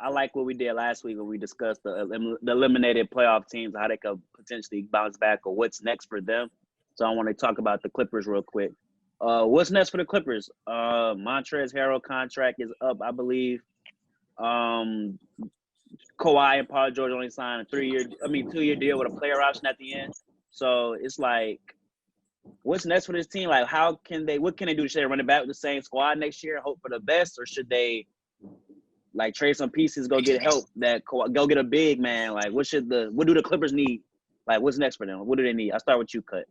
I like what we did last week when we discussed the eliminated playoff teams, how they could potentially bounce back or what's next for them. So I want to talk about the Clippers real quick. What's next for the Clippers? Montrezl Harrell contract is up, I believe. Kawhi and Paul George only signed a 2-year deal with a player option at the end. So it's like, what's next for this team? Like, what can they do? Should they run it back with the same squad next year, hope for the best, or should they like trade some pieces, go get help, go get a big man? Like, what do the Clippers need? Like, what's next for them? What do they need? I'll start with you, Cut.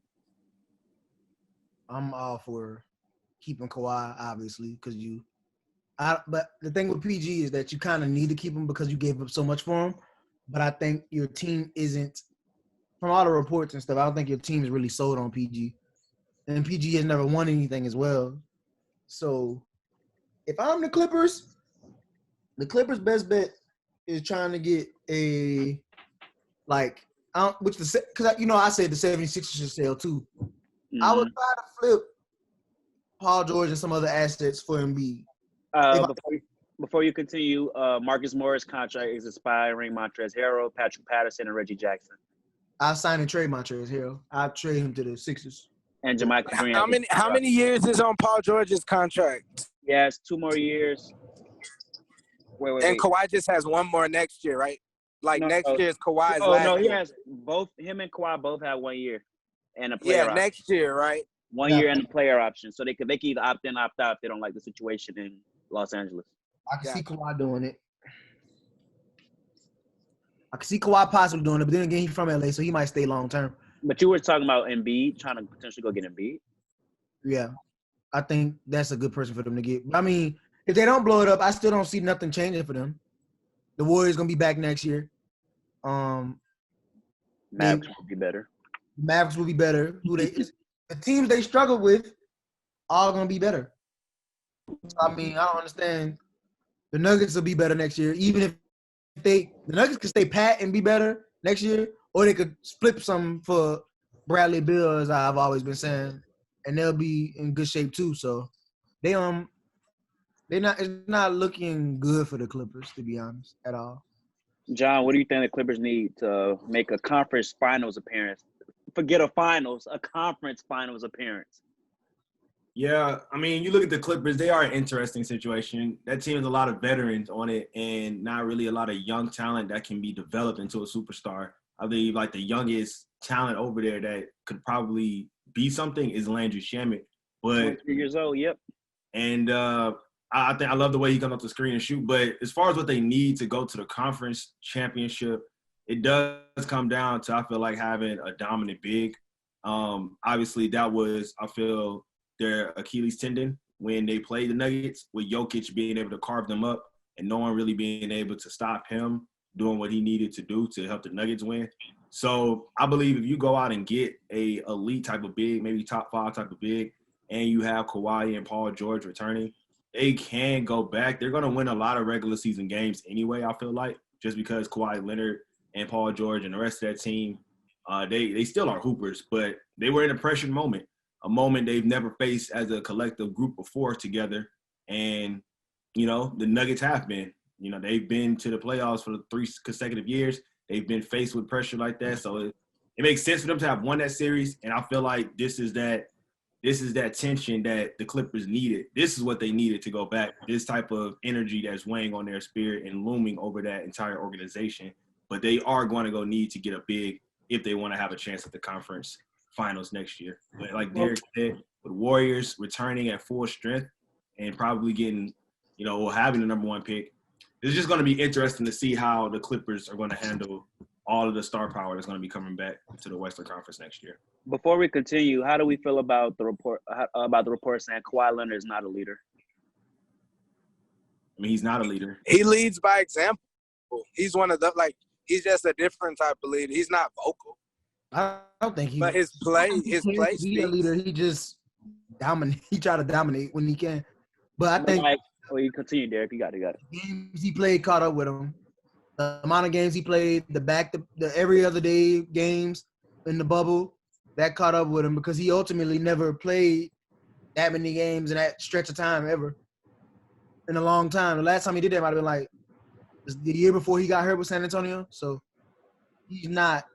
I'm all for keeping Kawhi, obviously, but the thing with PG is that you kind of need to keep him because you gave up so much for him. But I think your team isn't, from all the reports and stuff, I don't think your team is really sold on PG. And PG has never won anything as well. So if I'm the Clippers best bet is trying to get because I said the 76ers should sell too. Mm-hmm. I would try to flip Paul George and some other assets for Embiid. Before you continue, Marcus Morris' contract is expiring. Montrezl Harrell, Patrick Patterson, and Reggie Jackson. I'll sign and trade Montrezl Harrell. I'll trade him to the Sixers. And Jermichael Green. How many years is on Paul George's contract? Yeah, it's 2 more years. Wait. And Kawhi just has 1 more next year, right? Next year is Kawhi's last year. He has both. Him and Kawhi both have 1 year and a player option. Next year, right? 1 year and a player option. So they can either opt in, opt out if they don't like the situation in Los Angeles. I can see Kawhi doing it. I can see Kawhi possibly doing it, but then again, he's from LA, so he might stay long term. But you were talking about Embiid, trying to potentially go get Embiid. Yeah, I think that's a good person for them to get. I mean, if they don't blow it up, I still don't see nothing changing for them. The Warriors gonna be back next year. Mavericks will be better. Mavericks will be better. The teams they struggle with all gonna be better. I mean, I don't understand. The Nuggets will be better next year, even if the Nuggets could stay pat and be better next year, or they could flip some for Bradley Beal, as I've always been saying, and they'll be in good shape too. So it's not looking good for the Clippers, to be honest, at all. John, what do you think the Clippers need to make a conference finals appearance? Forget a conference finals appearance. Yeah, I mean, you look at the Clippers, they are an interesting situation. That team has a lot of veterans on it and not really a lot of young talent that can be developed into a superstar. I believe the youngest talent over there that could probably be something is Landry Shamet. But 23 years old, yep. And I think I love the way he comes off the screen and shoot. But as far as what they need to go to the conference championship, it does come down to, I feel like, having a dominant big. Obviously, that was, I feel, their Achilles tendon when they played the Nuggets, with Jokic being able to carve them up and no one really being able to stop him doing what he needed to do to help the Nuggets win. So I believe if you go out and get a elite type of big, maybe top 5 type of big, and you have Kawhi and Paul George returning, they can go back. They're going to win a lot of regular season games anyway, I feel like, just because Kawhi Leonard and Paul George and the rest of that team, they still are hoopers, but they were in a pressured moment, a moment they've never faced as a collective group before together. And, the Nuggets have been. They've been to the playoffs for 3 consecutive years. They've been faced with pressure like that. So it makes sense for them to have won that series. And I feel like this is that tension that the Clippers needed. This is what they needed to go back. This type of energy that's weighing on their spirit and looming over that entire organization. But they are going to need to get a big if they want to have a chance at the conference finals next year. But like Derek said, with Warriors returning at full strength and probably getting, having the number 1 pick, it's just going to be interesting to see how the Clippers are going to handle all of the star power that's going to be coming back to the Western Conference next year. Before we continue, how do we feel about the report saying Kawhi Leonard is not a leader? I mean, he's not a leader. He leads by example. He's one of the he's just a different type of leader. He's not vocal. I don't think he. But his play He's a leader. He just dominate. He try to dominate when he can. But I think. You continue, Derek. You got it. Games he played caught up with him. The amount of games he played, the every other day games in the bubble, that caught up with him because he ultimately never played that many games in that stretch of time ever. In a long time. The last time he did that might have been It's the year before he got hurt with San Antonio, so he's not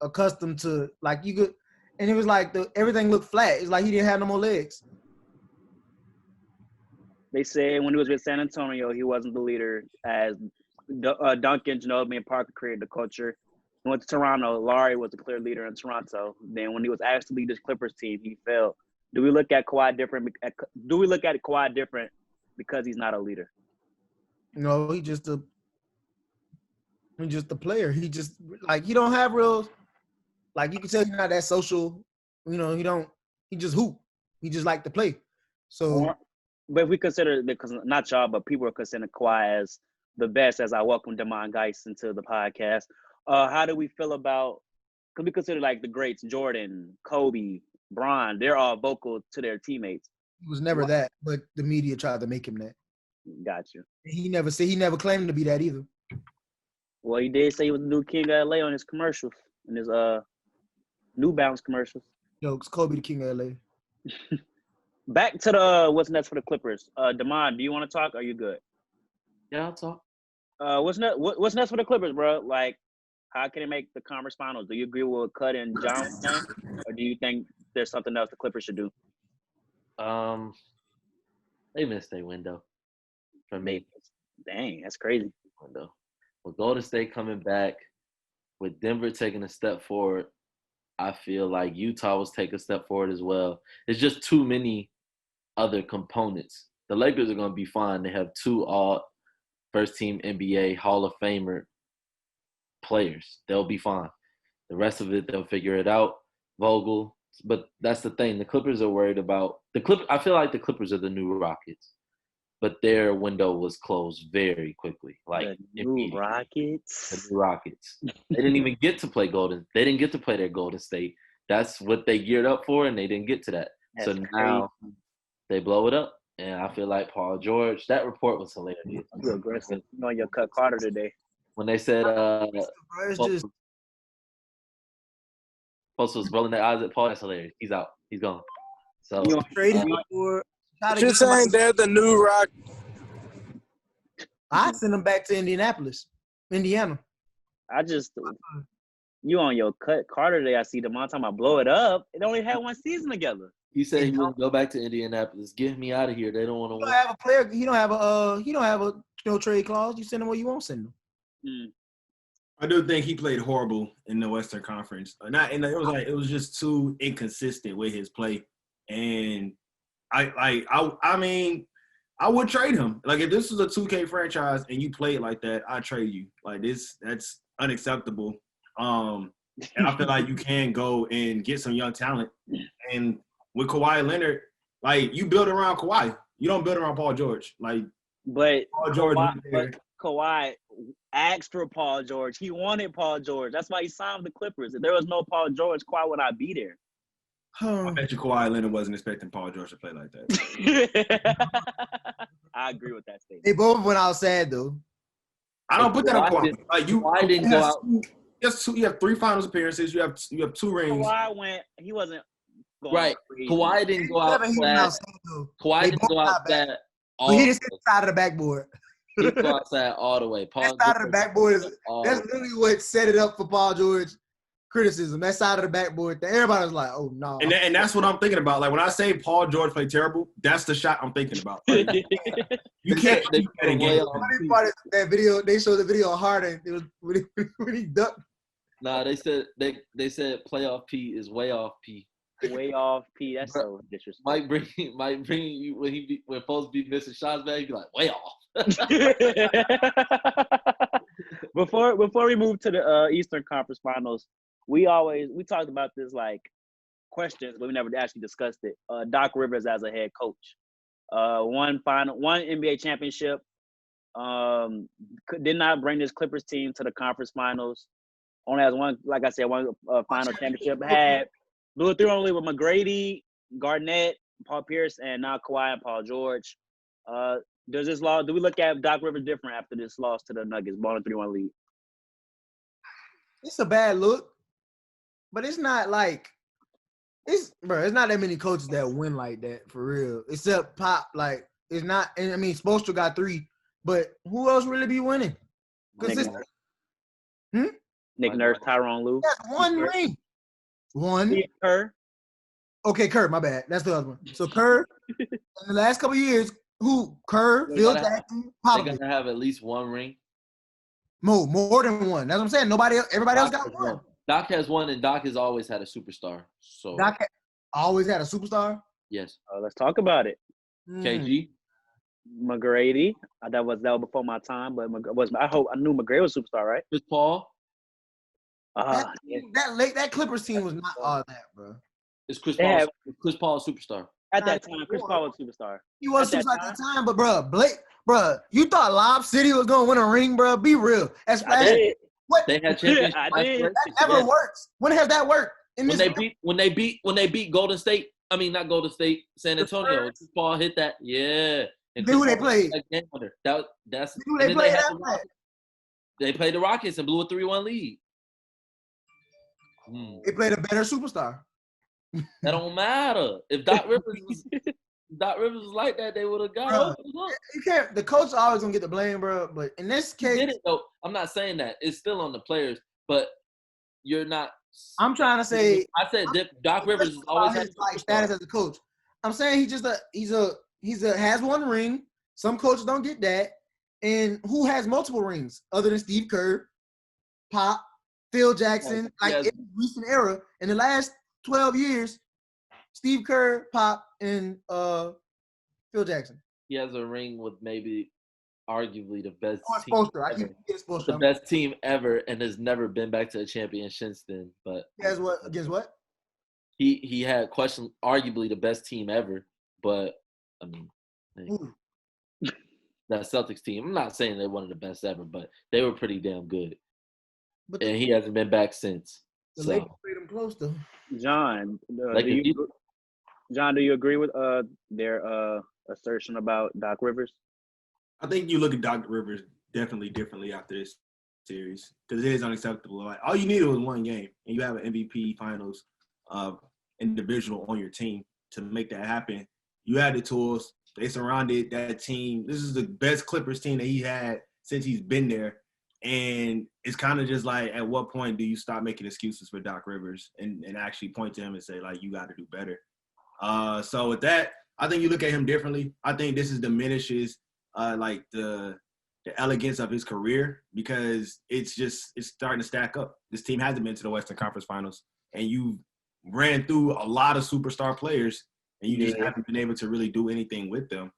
accustomed to like you could. And it was like everything looked flat. It's like he didn't have no more legs. They said when he was with San Antonio, he wasn't the leader. As Duncan, Ginobili, and Parker created the culture. He went to Toronto. Larry was the clear leader in Toronto. Then when he was asked to lead this Clippers team, he failed. Do we look at Kawhi different? Do we look at Kawhi different because he's not a leader? No, he's just a player. He just like he don't have real. Like you can tell he's not that social. You know, he just hoop. He just like to play. So, but if we consider, because not y'all, but people are considering Kawhi as the best, as I welcome Damon Geis into the podcast. How do we feel about, because we consider like the greats, Jordan, Kobe, Bron, they're all vocal to their teammates. he was never that, but the media tried to make him that. Got you. He never claimed to be that either. Well, he did say he was the new king of LA on his commercials, in his New Balance commercials. Yo, it's Kobe the king of LA. Back to the what's next for the Clippers. Damon, do you want to talk? Or are you good? Yeah, I'll talk. What's next for the Clippers, bro? Like, how can they make the conference finals? Do you agree with Cut and John saying, or do you think there's something else the Clippers should do? They missed their window. For me, Dang, that's crazy. window. With Golden State coming back, with Denver taking a step forward, I feel like Utah was taking a step forward as well. It's just too many other components. The Lakers are going to be fine. They have 2 all first-team NBA Hall of Famer players. They'll be fine. The rest of it, they'll figure it out. Vogel. But that's the thing. The Clippers are worried about – I feel like the Clippers are the new Rockets. But their window was closed very quickly. Like The new Rockets. The new Rockets. They didn't even get to play They didn't get to play their Golden State. That's what they geared up for, and they didn't get to that. That's so now they blow it up, and I feel like Paul George. That report was hilarious. You're aggressive. You on your Cut Carter today. When they said It's just Post was rolling their eyes at Paul, that's hilarious. He's out. He's gone. So You traded for. You're saying they're the new Rock. I send them back to Indiana. You on your Cut Carter today. I see them all time. I blow it up. It only had one season together. he said he wouldn't go back to Indianapolis. Get me out of here. They don't want to You win. don't have a player. You don't have a no trade clause. You send them where you won't send them. I do think he played horrible in the Western Conference. It was just too inconsistent with his play, and I mean, I would trade him. Like if this was a 2K franchise and you played like that, I'd trade you. Like that's unacceptable. And I feel like you can go and get some young talent. And with Kawhi Leonard, like you build around Kawhi. You don't build around Paul George. But Paul George Kawhi asked for Paul George. He wanted Paul George. That's why he signed with the Clippers. If there was no Paul George, Kawhi would not be there. I bet you Kawhi Leonard wasn't expecting Paul George to play like that. I agree with that statement. They both went out sad though. I don't put that on Kawhi. Kawhi didn't go out. You have 3 finals appearances. You have 2 rings. He wasn't going Right. crazy. Kawhi didn't go out sad. Kawhi They didn't both go not out bad. sad. He just hit the side of the backboard. He go outside all the way. Paul That side of the backboard is all that's the way. literally what set it up for Paul George criticism. That side of the backboard thing. Everybody was like, "Oh no!" And that's what I'm thinking about. Like when I say Paul George played terrible, that's the shot I'm thinking about. Like, you can't keep that in game. The funny part is that video. They showed the video of Harden. It was when he ducked. Nah, they said playoff P is way off P. Way off P. That's so disrespectful. Might bring you when folks be missing shots back. He be like way off. Before we move to the Eastern Conference Finals, we talked about this like questions, but we never actually discussed it. Doc Rivers as a head coach, one NBA championship, did not bring this Clippers team to the conference finals. Only has one, like I said, one final championship. Had blew it through only with McGrady, Garnett, Paul Pierce, and now Kawhi and Paul George. Do we look at Doc Rivers different after this loss to the Nuggets, ball 3-1 lead? It's a bad look, but it's not like it's not that many coaches that win like that for real. Except Pop, like it's not. And I mean, Spoelstra got 3. But who else really be winning? Nick Consistent. Nurse, Nick Nurse, Tyronn Lue, That's one ring. One. Steve Kerr. Okay, Kerr, my bad. That's the other one. So Kerr, in the last couple of years, who? Kerr, They Phil gotta have- Jackson, They Popovich. gotta have at least one ring. More than one. That's what I'm saying. Everybody else Doc got has one. Doc has one, and Doc has always had a superstar. So Doc always had a superstar. yes, Let's talk about it. KG. McGrady. That was before my time, but I knew McGrady was a superstar, right? Chris Paul. That Clippers team was not all that, bro. Is Chris They Paul? have- Chris Paul a superstar? At that time, Chris Paul was a superstar. He was At superstar that at that time, but bro, you thought Lob City was gonna win a ring, bro? Be real. That's I did. what They had championship. I did. aspirations. that never Yes. works. When has that worked? When they beat Golden State. I mean, not Golden State, San Antonio. Chris Paul hit that. Yeah. And Then who Chris they Paul played? that game winner. That's Who and they then played had after the that? Rockets. They played the Rockets and blew a 3-1 lead. They played a better superstar. That don't matter. If Doc Rivers was like that, they would have got Bruh. over the hook. You can't. The coach is always gonna get the blame, bro. But in this He case, did it though. I'm not saying that. It's still on the players, but you're not. I'm trying to say I said Doc Rivers has always had his like status as a coach. I'm saying he's has one ring. Some coaches don't get that. And who has multiple rings other than Steve Kerr, Pop, Phil Jackson? Like Yes. in the recent era, in the last 12 years, Steve Kerr, Pop, and Phil Jackson. He has a ring with maybe arguably the best Or team Spoelstra. I ever. keep getting The Spoelstra. best team ever, and has never been back to a champion since then. But He has what against what? he had arguably the best team ever. But I mean, Ooh. that Celtics team. I'm not saying they're one of the best ever, but they were pretty damn good. But And he hasn't been back since. the So Lakers played him close though. John, Lakers, do you agree with their assertion about Doc Rivers? I think you look at Doc Rivers definitely differently after this series because it is unacceptable. Like all you needed was one game, and you have an MVP Finals individual on your team to make that happen. You had the tools. They surrounded that team. This is the best Clippers team that he had since he's been there. And it's kind of just like, at what point do you stop making excuses for Doc Rivers and actually point to him and say, like, you got to do better? So with that, I think you look at him differently. I think this is diminishes like the elegance of his career because it's starting to stack up. This team hasn't been to the Western Conference Finals, and you ran through a lot of superstar players, and you just haven't been able to really do anything with them.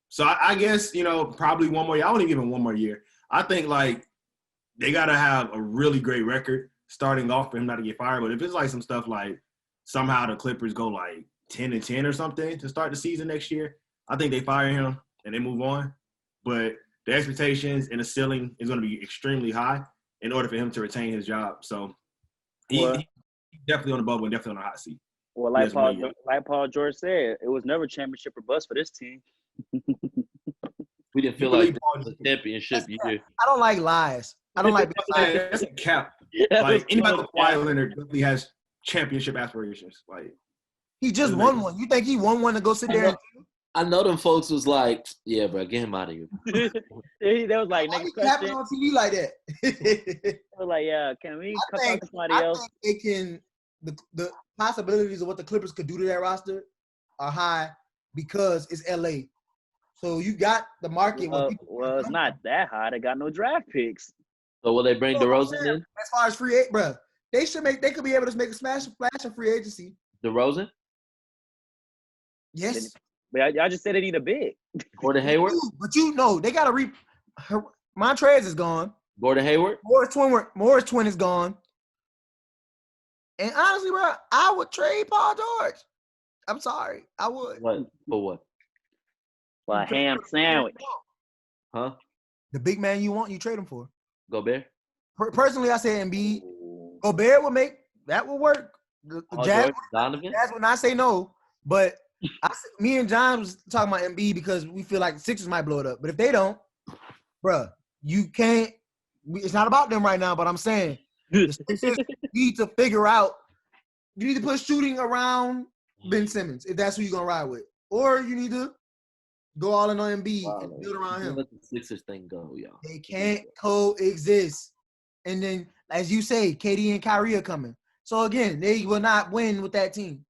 So I guess, probably one more year. I wouldn't give him one more year. I think, like, they got to have a really great record starting off for him not to get fired. But if it's like some stuff like somehow the Clippers go like 10-10 or something to start the season next year, I think they fire him and they move on. But the expectations and the ceiling is going to be extremely high in order for him to retain his job. So he's definitely on the bubble and definitely on the hot seat. Well, like Paul George said, it was never championship or bust for this team. we didn't feel like it was a championship year. I don't like lies. I don't like That's a cap. Like anybody with Kawhi Leonard definitely has championship aspirations. Like he just won one. You think he won one to go sit there? I know them folks was like, yeah, bro, get him out of here. That was like, next question. On TV like that. I was like, yeah, can we talk to somebody else? I think they can. The possibilities of what the Clippers could do to that roster are high because it's LA. So you got the market. Well, it's not that high. They got no draft picks. So will they bring DeRozan in? As far as free agent, bro, they could be able to make a splash in free agency. DeRozan? Yes. But y'all just said they need a big. Gordon Hayward? But they got to Montrez is gone. Gordon Hayward? Morris twin is gone. And honestly, bro, I would trade Paul George. I'm sorry. I would. What? For what? For a ham sandwich. Huh? The big man you want, you trade him for. Gobert? Personally, I say Embiid. Gobert that will work. The Jazz would not say no. But me and John was talking about Embiid because we feel like the Sixers might blow it up. But if they don't, bro, you can't. It's not about them right now, but I'm saying the Sixers need to figure out. You need to put shooting around Ben Simmons if that's who you're gonna ride with, or you need to go all in on Embiid Wow, and build around him. let the Sixers thing go, y'all. They can't coexist. And then, as you say, KD and Kyrie are coming. So again, they will not win with that team.